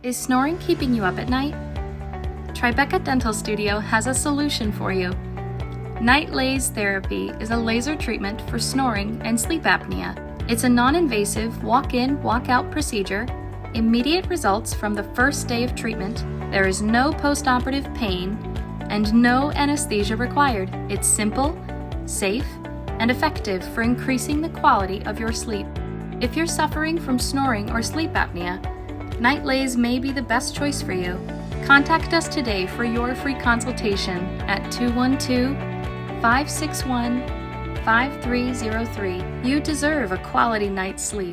Is snoring keeping you up at night? Tribeca Dental Studio has a solution for you. NightLase therapy is a laser treatment for snoring and sleep apnea. It's a non-invasive walk-in, walk-out procedure, immediate results from the first day of treatment, there is no postoperative pain, and no anesthesia required. It's simple, safe, and effective for increasing the quality of your sleep. If you're suffering from snoring or sleep apnea, NightLase may be the best choice for you. Contact us today for your free consultation at 212-561-5303. You deserve a quality night's sleep.